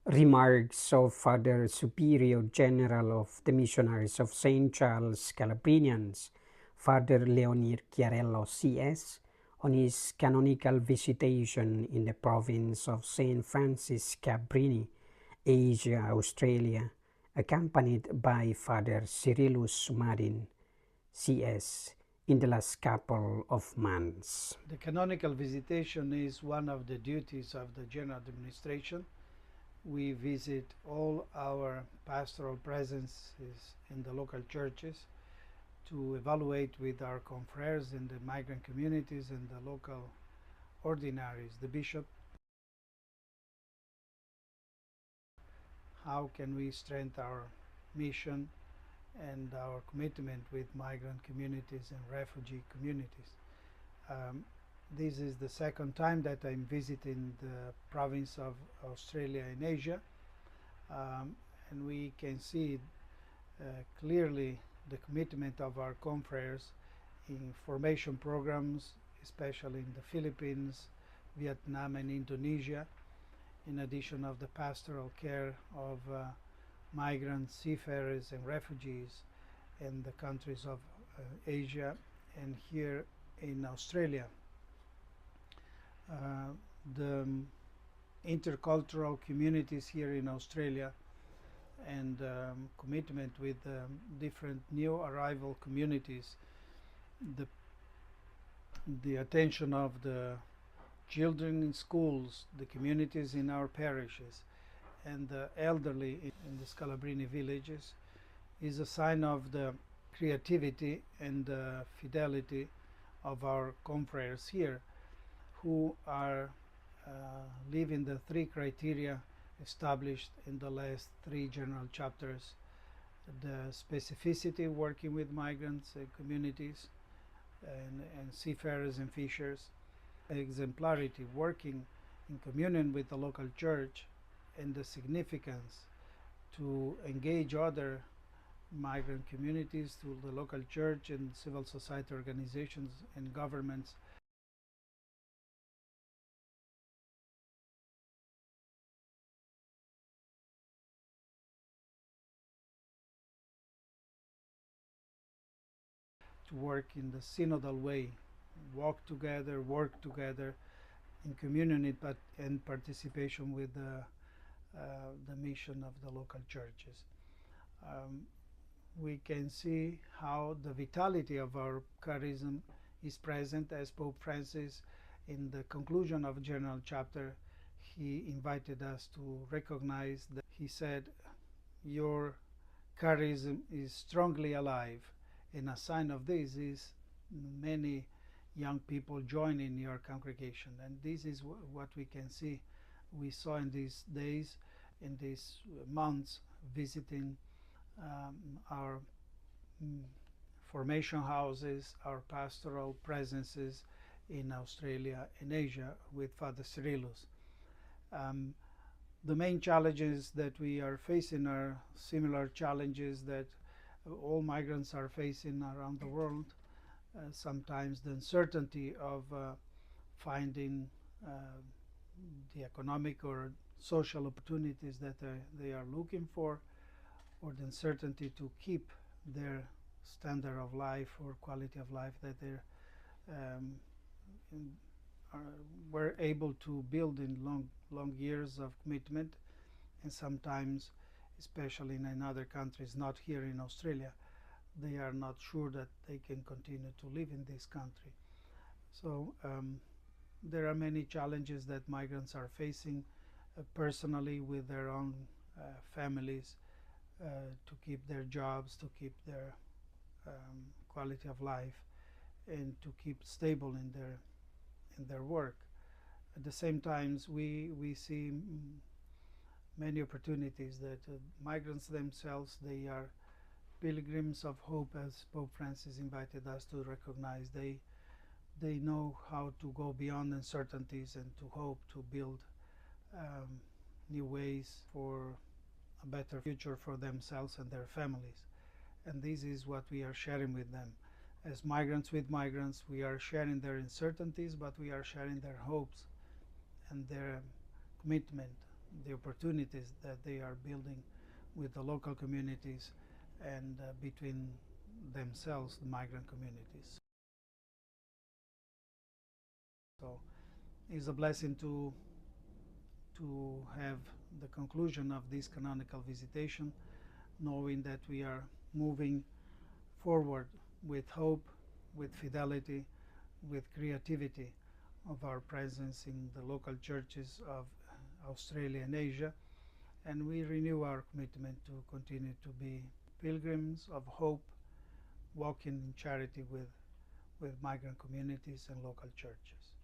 Remarks of Father Superior General of the Missionaries of St. Charles-Scalabrinians, Father Leonir Chiarello CS, on his canonical visitation in the province of St. Francis Cabrini, Asia, Australia, accompanied by Father Syrilus Madin CS in the last couple of months. The canonical visitation is one of the duties of the General Administration. We visit all our pastoral presences in the local churches to evaluate with our confreres in the migrant communities and the local ordinaries, the bishop, how can we strengthen our mission and our commitment with migrant communities and refugee communities. This is the second time that I'm visiting the province of Australia in Asia, and we can see clearly the commitment of our confreres in formation programs, especially in the Philippines, Vietnam and Indonesia, in addition of the pastoral care of migrants, seafarers and refugees in the countries of Asia and here in Australia. The intercultural communities here in Australia and commitment with different new arrival communities, the attention of the children in schools, the communities in our parishes, and the elderly in the Scalabrini villages is a sign of the creativity and the fidelity of our confreres here, who are living the three criteria established in the last three general chapters: the specificity working with migrants and communities and seafarers and fishers, exemplarity working in communion with the local church, and the significance to engage other migrant communities through the local church and civil society organizations and governments. To work in the synodal way, walk together, work together in communion and participation with the mission of the local churches. We can see how the vitality of our charism is present, as Pope Francis, in the conclusion of General Chapter, he invited us to recognize that. He said, your charism is strongly alive, and a sign of this is many young people joining your congregation, and this is what we can see. We saw in these days, in these months, visiting our formation houses, our pastoral presences in Australia and Asia with Father Syrilus. The main challenges that we are facing are similar challenges that all migrants are facing around the world. Sometimes the uncertainty of finding the economic or social opportunities that they are looking for, or the uncertainty to keep their standard of life or quality of life that they were able to build in long years of commitment, and sometimes, especially in other countries, not here in Australia, they are not sure that they can continue to live in this country. So there are many challenges that migrants are facing personally with their own families, to keep their jobs, to keep their quality of life, and to keep stable in their work. At the same time, we see many opportunities that migrants themselves, they are pilgrims of hope, as Pope Francis invited us to recognize. They know how to go beyond uncertainties and to hope to build new ways for a better future for themselves and their families. And this is what we are sharing with them. As migrants with migrants, we are sharing their uncertainties, but we are sharing their hopes and their commitment the opportunities that they are building with the local communities and between themselves, the migrant communities. So it's a blessing to have the conclusion of this canonical visitation, knowing that we are moving forward with hope, with fidelity, with creativity of our presence in the local churches of Australia and Asia, and we renew our commitment to continue to be pilgrims of hope, walking in charity with migrant communities and local churches.